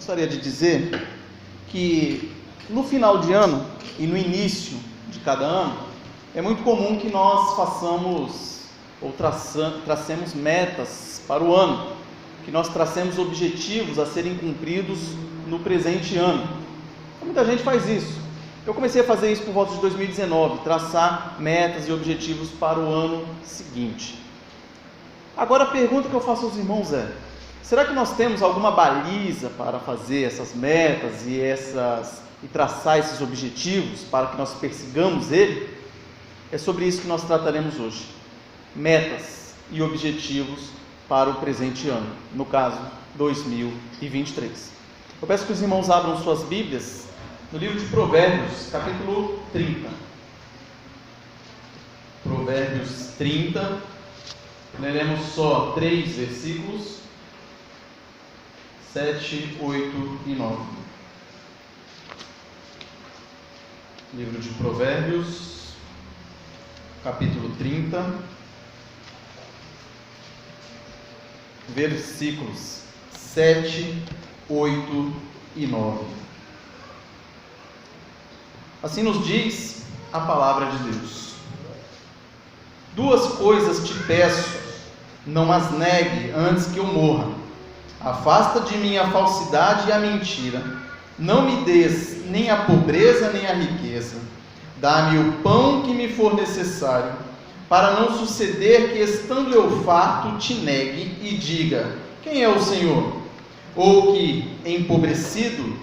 gostaria de dizer que no final de ano e no início de cada ano, é muito comum que nós façamos ou tracemos metas para o ano, que nós tracemos objetivos a serem cumpridos no presente ano. Muita gente faz isso. Eu comecei a fazer isso por volta de 2019, traçar metas e objetivos para o ano seguinte. Agora a pergunta que eu faço aos irmãos é: será que nós temos alguma baliza para fazer essas metas e traçar esses objetivos para que nós persigamos ele? É sobre isso que nós trataremos hoje. Metas e objetivos para o presente ano, no caso 2023. Eu peço que os irmãos abram suas Bíblias no livro de Provérbios, capítulo 30. Provérbios 30, leremos só 3 versículos, 7, 8 e 9. Livro de Provérbios, capítulo 30, versículos 7, 8 e 9. Assim nos diz a palavra de Deus: duas coisas te peço, não as negue antes que eu morra. Afasta de mim a falsidade e a mentira. Não me des nem a pobreza nem a riqueza. Dá-me o pão que me for necessário, para não suceder que, estando eu farto, te negue e diga: quem é o Senhor? Ou que, empobrecido,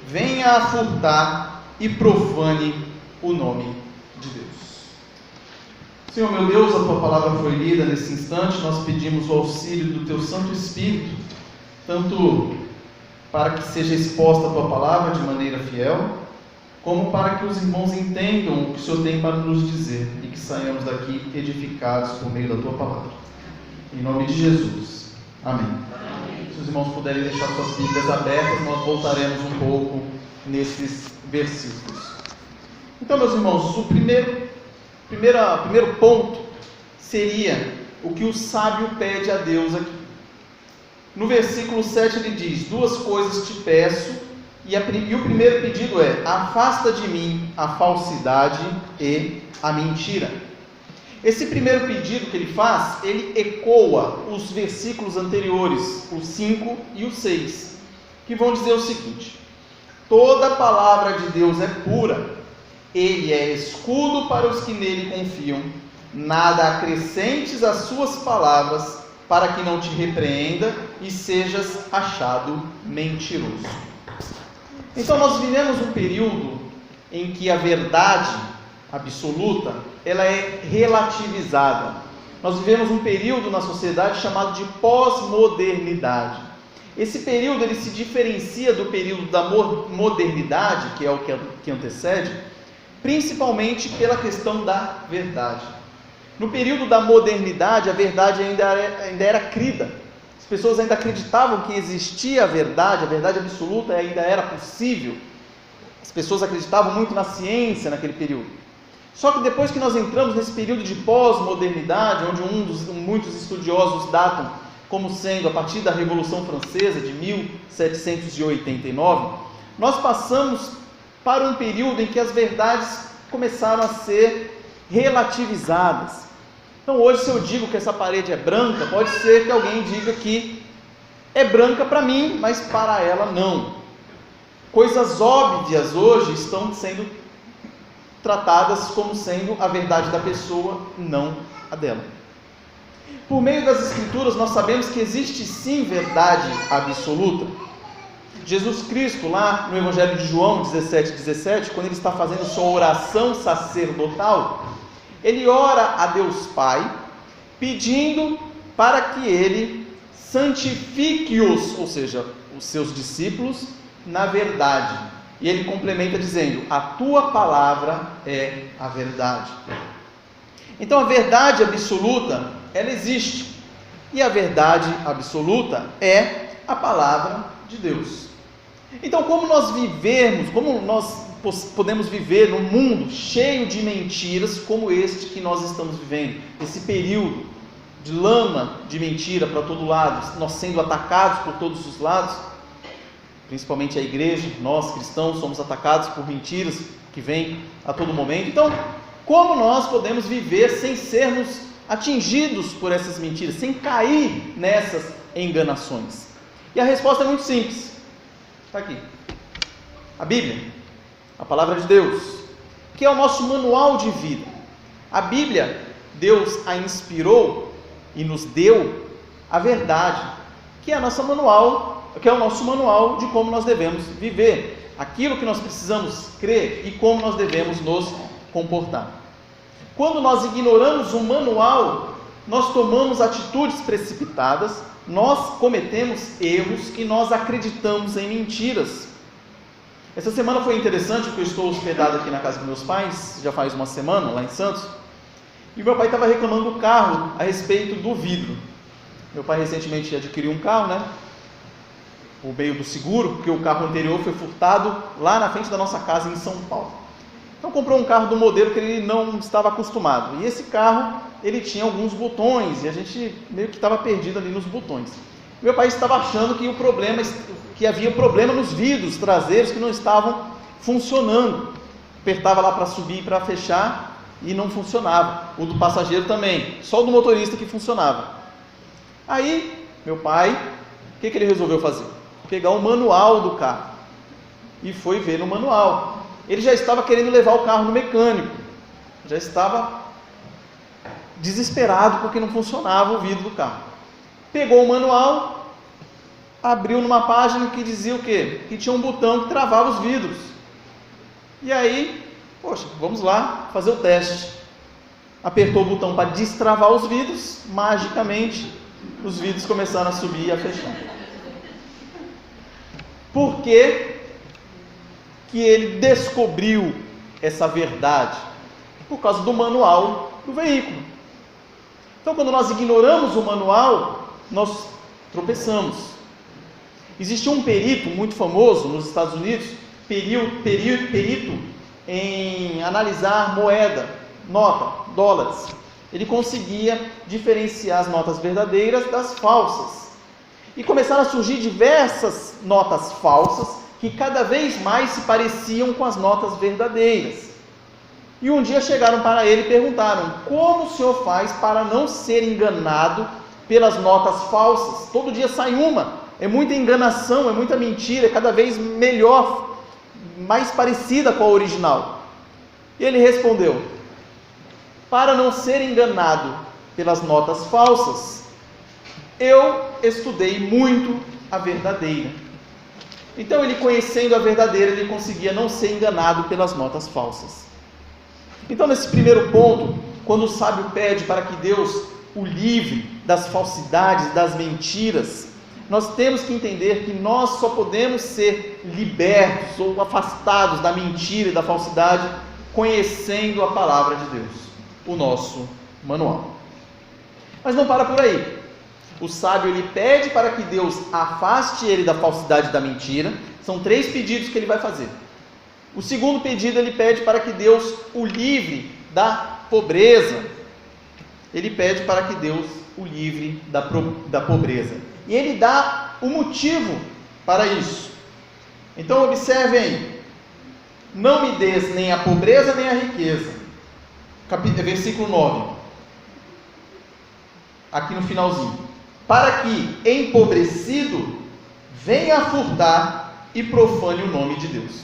venha a furtar e profane o nome de Deus. Senhor meu Deus, a Tua palavra foi lida nesse instante. Nós pedimos o auxílio do Teu Santo Espírito, tanto para que seja exposta a Tua palavra de maneira fiel, como para que os irmãos entendam o que o Senhor tem para nos dizer e que saiamos daqui edificados por meio da Tua palavra. Em nome de Jesus. Amém. Se os irmãos puderem deixar suas Bíblias abertas, nós voltaremos um pouco nesses versículos. Então, meus irmãos, o primeiro ponto seria o que o sábio pede a Deus aqui. No versículo 7 ele diz: duas coisas te peço, e o primeiro pedido é: afasta de mim a falsidade e a mentira. Esse primeiro pedido que ele faz, ele ecoa os versículos anteriores, o 5 e o 6, que vão dizer o seguinte: toda palavra de Deus é pura, ele é escudo para os que nele confiam. Nada acrescentes às suas palavras, para que não te repreenda e sejas achado mentiroso. Então nós vivemos um período em que a verdade absoluta, ela é relativizada. Nós vivemos um período na sociedade chamado de pós-modernidade. Esse período ele se diferencia do período da modernidade, que é o que antecede, principalmente pela questão da verdade. No período da modernidade, a verdade ainda era crida. As pessoas ainda acreditavam que existia a verdade absoluta ainda era possível. As pessoas acreditavam muito na ciência naquele período. Só que depois que nós entramos nesse período de pós-modernidade, onde muitos estudiosos datam como sendo a partir da Revolução Francesa de 1789, nós passamos para um período em que as verdades começaram a ser relativizadas. Então hoje, se eu digo que essa parede é branca, pode ser que alguém diga que é branca para mim, mas para ela não. Coisas óbvias hoje estão sendo tratadas como sendo a verdade da pessoa, não a dela. Por meio das Escrituras, nós sabemos que existe sim verdade absoluta. Jesus Cristo, lá no Evangelho de João 17:17, quando ele está fazendo sua oração sacerdotal, ele ora a Deus Pai, pedindo para que ele santifique-os, ou seja, os seus discípulos, na verdade. E ele complementa dizendo: a tua palavra é a verdade. Então a verdade absoluta, ela existe. E a verdade absoluta é a palavra de Deus. Então como nós podemos viver num mundo cheio de mentiras como este que nós estamos vivendo? Esse período de lama de mentira para todo lado, nós sendo atacados por todos os lados. principalmente a igreja, nós cristãos somos atacados por mentiras que vêm a todo momento. Então, como nós podemos viver sem sermos atingidos por essas mentiras, sem cair nessas enganações? E a resposta é muito simples, está aqui: a Bíblia, a palavra de Deus, que é o nosso manual de vida. A Bíblia, Deus a inspirou e nos deu a verdade, que é o nosso manual de como nós devemos viver, aquilo que nós precisamos crer e como nós devemos nos comportar. Quando nós ignoramos o manual, nós tomamos atitudes precipitadas, nós cometemos erros e nós acreditamos em mentiras. Essa semana foi interessante, porque eu estou hospedado aqui na casa dos meus pais, já faz uma semana, lá em Santos, e meu pai estava reclamando do carro a respeito do vidro. Meu pai recentemente adquiriu um carro, né? Por meio do seguro, porque o carro anterior foi furtado lá na frente da nossa casa em São Paulo. Então comprou um carro do modelo que ele não estava acostumado. E esse carro, ele tinha alguns botões, e a gente meio que estava perdido ali nos botões. Meu pai estava achando que havia problema nos vidros traseiros que não estavam funcionando. Apertava lá para subir e para fechar e não funcionava. O do passageiro também, só o do motorista que funcionava. Aí, meu pai, o que ele resolveu fazer? Pegar o manual do carro e foi ver no manual. Ele já estava querendo levar o carro no mecânico, já estava desesperado porque não funcionava o vidro do carro. Pegou o manual, abriu numa página que dizia o quê? Que tinha um botão que travava os vidros. E aí, poxa, vamos lá fazer o teste. Apertou o botão para destravar os vidros, magicamente os vidros começaram a subir e a fechar. Por que ele descobriu essa verdade? Por causa do manual do veículo. Então, quando nós ignoramos o manual, nós tropeçamos. Existe um perito muito famoso nos Estados Unidos, perito em analisar moeda, nota, dólares. Ele conseguia diferenciar as notas verdadeiras das falsas. E começaram a surgir diversas notas falsas que cada vez mais se pareciam com as notas verdadeiras. E um dia chegaram para ele e perguntaram: como o senhor faz para não ser enganado pelas notas falsas? Todo dia sai uma, é muita enganação, é muita mentira, é cada vez melhor, mais parecida com a original. E ele respondeu: para não ser enganado pelas notas falsas, eu estudei muito a verdadeira. Então, ele conhecendo a verdadeira, ele conseguia não ser enganado pelas notas falsas. Então, nesse primeiro ponto, quando o sábio pede para que Deus o livre das falsidades, das mentiras, nós temos que entender que nós só podemos ser libertos ou afastados da mentira e da falsidade conhecendo a palavra de Deus, o nosso manual. Mas não para por aí. O sábio, ele pede para que Deus afaste ele da falsidade e da mentira. São 3 pedidos que ele vai fazer. O segundo pedido, ele pede para que Deus o livre da pobreza. Ele pede para que Deus o livre da pobreza. E ele dá o motivo para isso. Então observem: não me des nem a pobreza nem a riqueza. Versículo 9. Aqui no finalzinho. Para que, empobrecido, venha a furtar e profane o nome de Deus.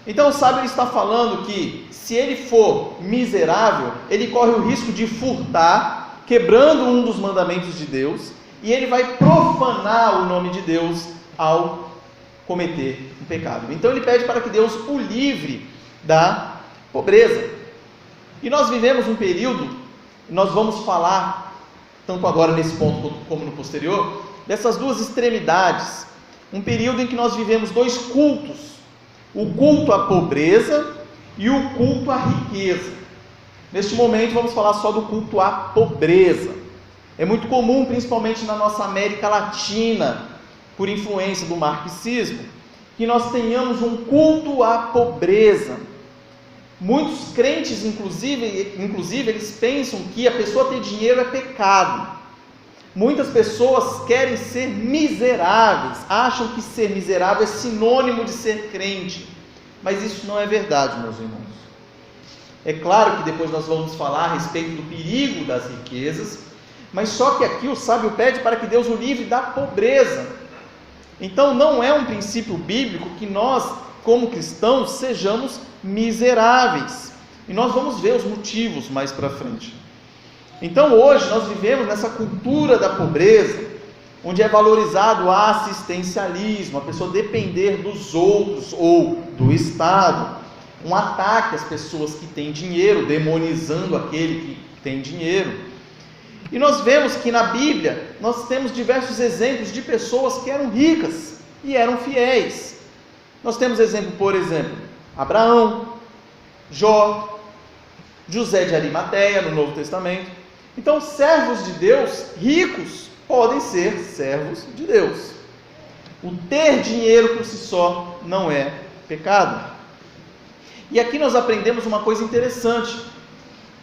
Então o sábio está falando que, se ele for miserável, ele corre o risco de furtar, quebrando um dos mandamentos de Deus, e ele vai profanar o nome de Deus ao cometer um pecado. Então ele pede para que Deus o livre da pobreza. E nós vivemos um período, nós vamos falar, tanto agora nesse ponto como no posterior, dessas duas extremidades. Um período em que nós vivemos 2 cultos: o culto à pobreza e o culto à riqueza. Neste momento vamos falar só do culto à pobreza. É muito comum, principalmente na nossa América Latina, por influência do marxismo, que nós tenhamos um culto à pobreza. Muitos crentes, inclusive, eles pensam que a pessoa ter dinheiro é pecado. Muitas pessoas querem ser miseráveis, acham que ser miserável é sinônimo de ser crente, mas isso não é verdade, meus irmãos. É claro que depois nós vamos falar a respeito do perigo das riquezas, mas só que aqui o sábio pede para que Deus o livre da pobreza. Então não é um princípio bíblico que nós, como cristãos, sejamos miseráveis. E nós vamos ver os motivos mais para frente. Então hoje nós vivemos nessa cultura da pobreza, onde é valorizado o assistencialismo, a pessoa depender dos outros ou do Estado, um ataque às pessoas que têm dinheiro, demonizando aquele que tem dinheiro. E nós vemos que na Bíblia nós temos diversos exemplos de pessoas que eram ricas e eram fiéis. Nós temos exemplo, por exemplo, Abraão, Jó, José de Arimateia no Novo Testamento. Então, servos de Deus ricos podem ser servos de Deus. O ter dinheiro por si só não é pecado. E aqui nós aprendemos uma coisa interessante: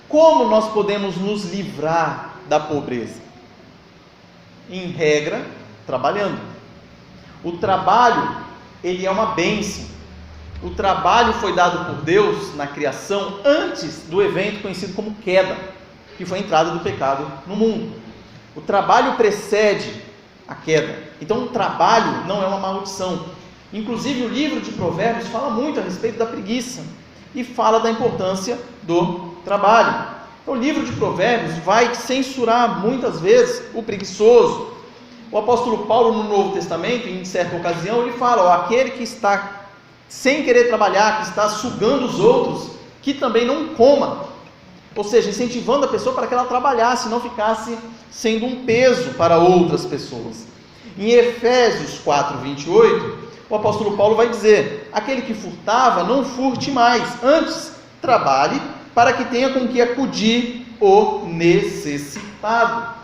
como nós podemos nos livrar da pobreza? Em regra, trabalhando. O trabalho, ele é uma bênção. O trabalho foi dado por Deus na criação antes do evento conhecido como queda, que foi a entrada do pecado no mundo. O trabalho precede a queda. Então o trabalho não é uma maldição. Inclusive o livro de Provérbios fala muito a respeito da preguiça e fala da importância do trabalho. Então, o livro de Provérbios vai censurar muitas vezes o preguiçoso. O apóstolo Paulo no Novo Testamento, em certa ocasião, ele fala: aquele que está sem querer trabalhar, que está sugando os outros, que também não coma. Ou seja, incentivando a pessoa para que ela trabalhasse, não ficasse sendo um peso para outras pessoas. Em Efésios 4:28, o apóstolo Paulo vai dizer: aquele que furtava, não furte mais, antes trabalhe para que tenha com que acudir o necessitado.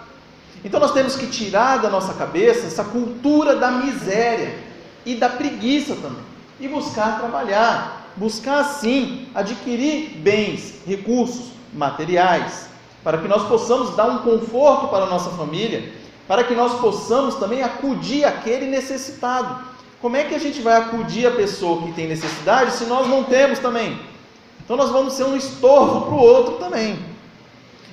Então nós temos que tirar da nossa cabeça essa cultura da miséria e da preguiça também, e buscar trabalhar, buscar sim adquirir bens, recursos materiais, para que nós possamos dar um conforto para a nossa família, para que nós possamos também acudir aquele necessitado. Como é que a gente vai acudir a pessoa que tem necessidade se nós não temos também? Então nós vamos ser um estorvo para o outro também.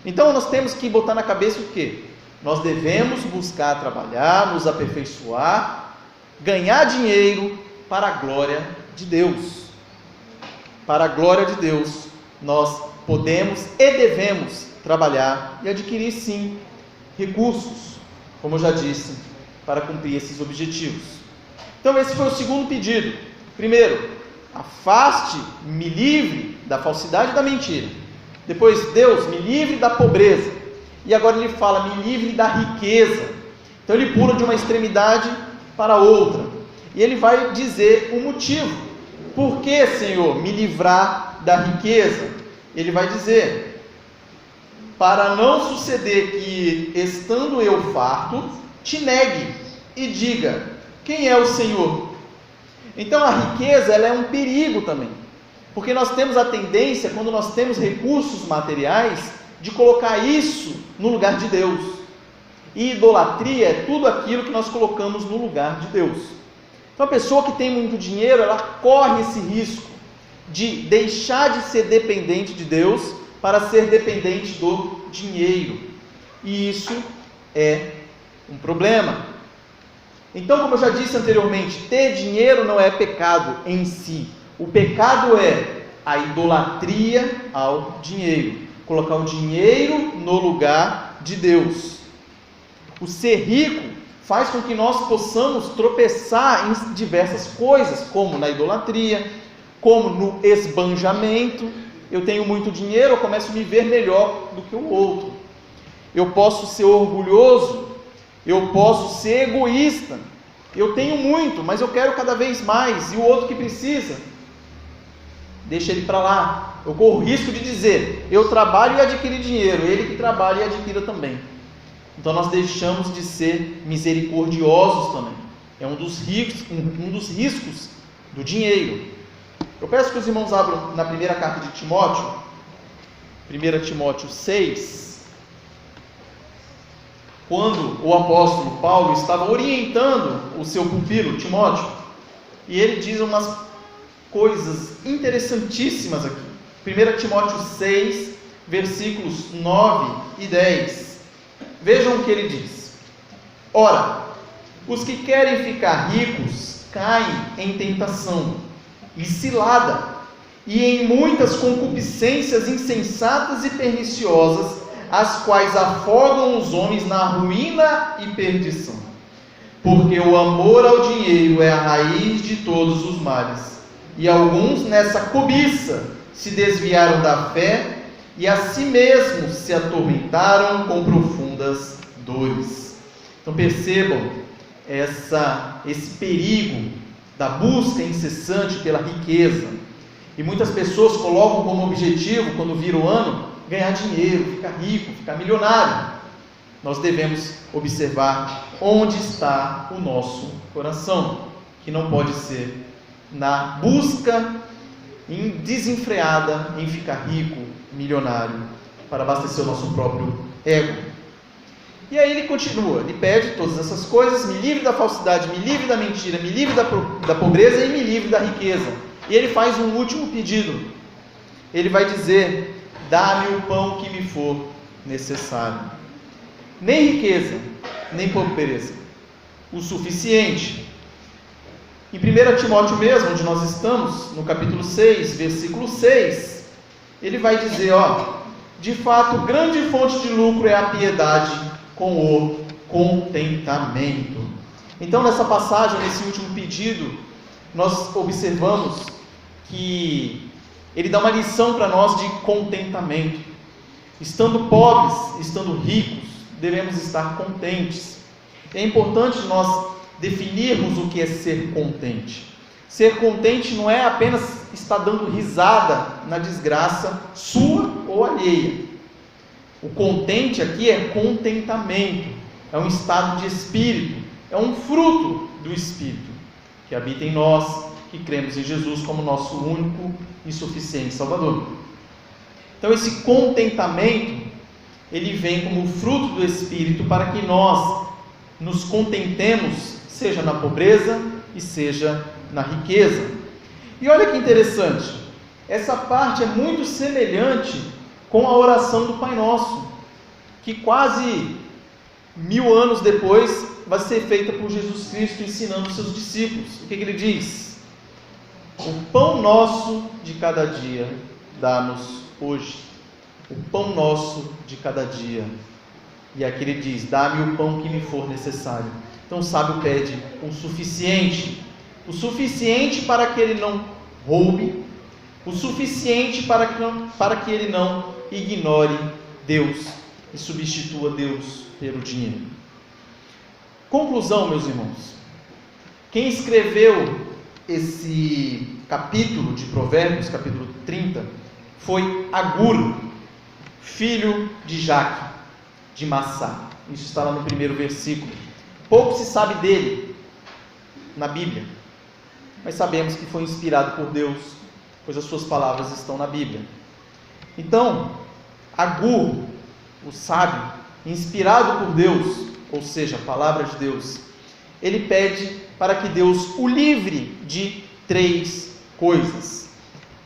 Então nós temos que botar na cabeça o quê? Nós devemos buscar trabalhar, nos aperfeiçoar, ganhar dinheiro para a glória de Deus. Para a glória de Deus, nós podemos e devemos trabalhar e adquirir sim recursos, como eu já disse, para cumprir esses objetivos. Então esse foi o segundo pedido. Primeiro, afaste, me livre da falsidade e da mentira. Depois, Deus, me livre da pobreza. E agora ele fala, me livre da riqueza. Então ele pula de uma extremidade para outra. E ele vai dizer o motivo. Por que, Senhor, me livrar da riqueza? Ele vai dizer: para não suceder que, estando eu farto, te negue e diga: quem é o Senhor? Então a riqueza, ela é um perigo também, porque nós temos a tendência, quando nós temos recursos materiais, de colocar isso no lugar de Deus. E idolatria é tudo aquilo que nós colocamos no lugar de Deus. Então a pessoa que tem muito dinheiro, ela corre esse risco de deixar de ser dependente de Deus para ser dependente do dinheiro. E isso é um problema. Então, como eu já disse anteriormente, ter dinheiro não é pecado em si. O pecado é a idolatria ao dinheiro. Colocar o dinheiro no lugar de Deus. O ser rico faz com que nós possamos tropeçar em diversas coisas, como na idolatria, como no esbanjamento. Eu tenho muito dinheiro, eu começo a me ver melhor do que o outro. Eu posso ser orgulhoso, eu posso ser egoísta. Eu tenho muito, mas eu quero cada vez mais, e o outro que precisa, deixa ele para lá. Eu corro o risco de dizer: eu trabalho e adquiro dinheiro, ele que trabalha e adquira também. Então nós deixamos de ser misericordiosos também. É um dos riscos do dinheiro. Eu peço que os irmãos abram na primeira carta de Timóteo, 1 Timóteo 6. quando o apóstolo Paulo estava orientando o seu pupilo, Timóteo, e ele diz umas coisas interessantíssimas aqui. 1 Timóteo 6, versículos 9 e 10. Vejam o que ele diz: ora, os que querem ficar ricos caem em tentação e cilada, e em muitas concupiscências insensatas e perniciosas, as quais afogam os homens na ruína e perdição. Porque o amor ao dinheiro é a raiz de todos os males, e alguns nessa cobiça se desviaram da fé e a si mesmos se atormentaram com profundas dores. Então percebam esse perigo da busca incessante pela riqueza. E muitas pessoas colocam como objetivo, quando vira o ano, ganhar dinheiro, ficar rico, ficar milionário. Nós devemos observar onde está o nosso coração, que não pode ser na busca desenfreada em ficar rico, milionário, para abastecer o nosso próprio ego. E aí ele continua, ele pede todas essas coisas: me livre da falsidade, me livre da mentira, me livre da pobreza e me livre da riqueza. E ele faz um último pedido. Ele vai dizer: dá-me o pão que me for necessário. Nem riqueza, nem pobreza, o suficiente. Em 1 Timóteo mesmo, onde nós estamos, no capítulo 6, versículo 6, ele vai dizer, de fato, grande fonte de lucro é a piedade com o contentamento. Então, nessa passagem, nesse último pedido, nós observamos que ele dá uma lição para nós de contentamento. Estando pobres, estando ricos, devemos estar contentes. É importante nós definirmos o que é ser contente. Ser contente não é apenas estar dando risada na desgraça sua ou alheia. O contente aqui é contentamento, é um estado de espírito, é um fruto do Espírito que habita em nós, que cremos em Jesus como nosso único e suficiente Salvador. Então esse contentamento, ele vem como fruto do Espírito para que nós nos contentemos, seja na pobreza e seja na riqueza. E olha que interessante, essa parte é muito semelhante com a oração do Pai Nosso, que quase 1000 anos depois vai ser feita por Jesus Cristo ensinando os seus discípulos. O que ele diz? O pão nosso de cada dia dá-nos hoje. O pão nosso de cada dia. E aqui ele diz: dá-me o pão que me for necessário. Então o sábio pede o suficiente para que ele não roube, o suficiente para que ele não ignore Deus e substitua Deus pelo dinheiro. Conclusão, meus irmãos: quem escreveu esse capítulo de Provérbios, capítulo 30, foi Agur, filho de Jaque, de Massá. Isso está lá no primeiro versículo. Pouco se sabe dele na Bíblia, mas sabemos que foi inspirado por Deus, pois as suas palavras estão na Bíblia. Então, Agur, o sábio, inspirado por Deus, ou seja, a palavra de Deus, ele pede para que Deus o livre de 3 coisas: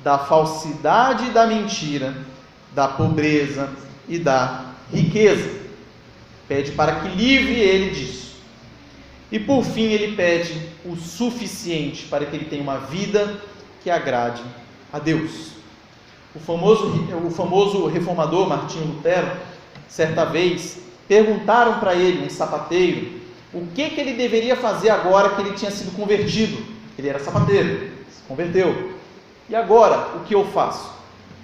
da falsidade e da mentira, da pobreza e da riqueza. Pede para que livre ele disso. E por fim ele pede o suficiente para que ele tenha uma vida que agrade a Deus. O famoso reformador Martinho Lutero, certa vez, perguntaram para ele, um sapateiro, o que ele deveria fazer agora que ele tinha sido convertido. Ele era sapateiro, se converteu. E agora, o que eu faço?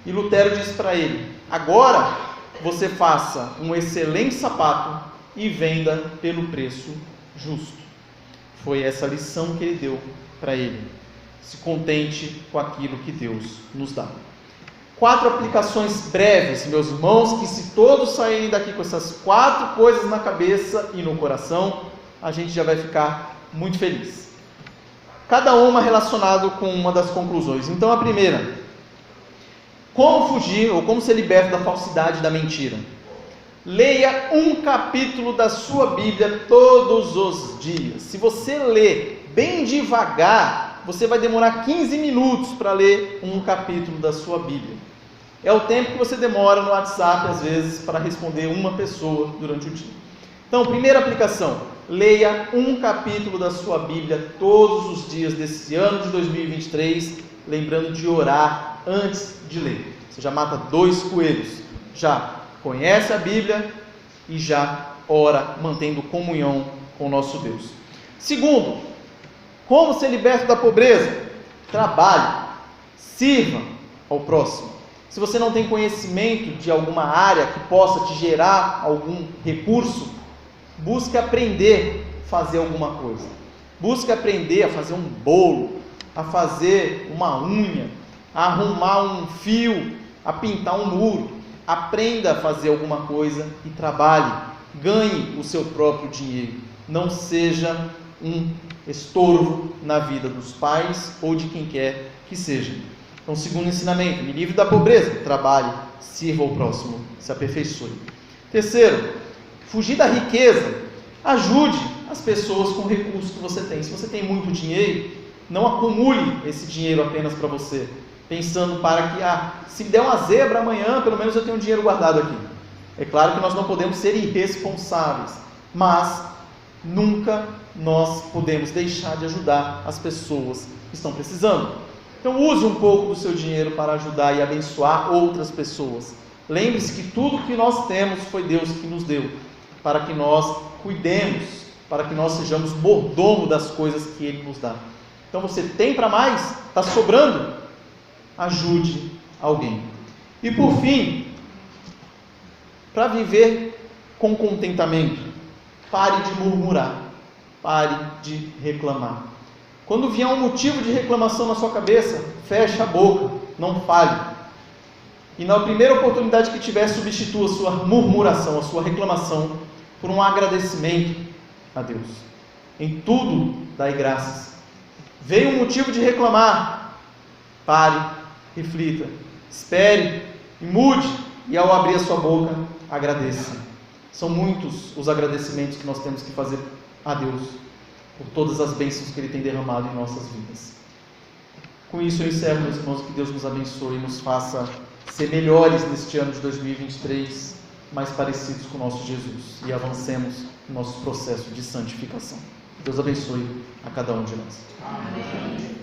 E Lutero disse para ele: agora você faça um excelente sapato e venda pelo preço justo. Foi essa lição que ele deu para ele. Se contente com aquilo que Deus nos dá. 4 aplicações breves, meus irmãos, que se todos saírem daqui com essas 4 coisas na cabeça e no coração, a gente já vai ficar muito feliz. Cada uma relacionada com uma das conclusões. Então a primeira: como fugir ou como ser liberto da falsidade e da mentira? Leia um capítulo da sua Bíblia todos os dias. Se você ler bem devagar, você vai demorar 15 minutos para ler um capítulo da sua Bíblia. É o tempo que você demora no WhatsApp, às vezes, para responder uma pessoa durante o dia. Então, primeira aplicação: leia um capítulo da sua Bíblia todos os dias desse ano de 2023, lembrando de orar antes de ler. Você já mata 2 coelhos. Já conhece a Bíblia e já ora mantendo comunhão com o nosso Deus. Segundo, como ser liberto da pobreza? Trabalhe, sirva ao próximo. Se você não tem conhecimento de alguma área que possa te gerar algum recurso, busque aprender a fazer alguma coisa. Busque aprender a fazer um bolo, a fazer uma unha, a arrumar um fio, a pintar um muro. Aprenda a fazer alguma coisa e trabalhe. Ganhe o seu próprio dinheiro. Não seja um estorvo na vida dos pais ou de quem quer que seja. Então, segundo ensinamento: me livre da pobreza, trabalhe, sirva ao próximo, se aperfeiçoe. Terceiro, fugir da riqueza. Ajude as pessoas com o recurso que você tem. Se você tem muito dinheiro, não acumule esse dinheiro apenas para você, pensando para que, se der uma zebra amanhã, pelo menos eu tenho dinheiro guardado aqui. É claro que nós não podemos ser irresponsáveis, mas nunca nós podemos deixar de ajudar as pessoas que estão precisando. Então use um pouco do seu dinheiro para ajudar e abençoar outras pessoas. Lembre-se que tudo que nós temos foi Deus que nos deu, para que nós cuidemos, para que nós sejamos mordomo das coisas que Ele nos dá. Então você tem para mais? Está sobrando? Ajude alguém. E por fim, para viver com contentamento, pare de murmurar, pare de reclamar. Quando vier um motivo de reclamação na sua cabeça, feche a boca, não fale. E na primeira oportunidade que tiver, substitua a sua murmuração, a sua reclamação, por um agradecimento a Deus. Em tudo, dai graças. Veio um motivo de reclamar, pare, reflita, espere e mude, e ao abrir a sua boca, agradeça. São muitos os agradecimentos que nós temos que fazer a Deus por todas as bênçãos que Ele tem derramado em nossas vidas. Com isso eu encerro, meus irmãos, que Deus nos abençoe e nos faça ser melhores neste ano de 2023, mais parecidos com o nosso Jesus, e avancemos no nosso processo de santificação. Deus abençoe a cada um de nós. Amém.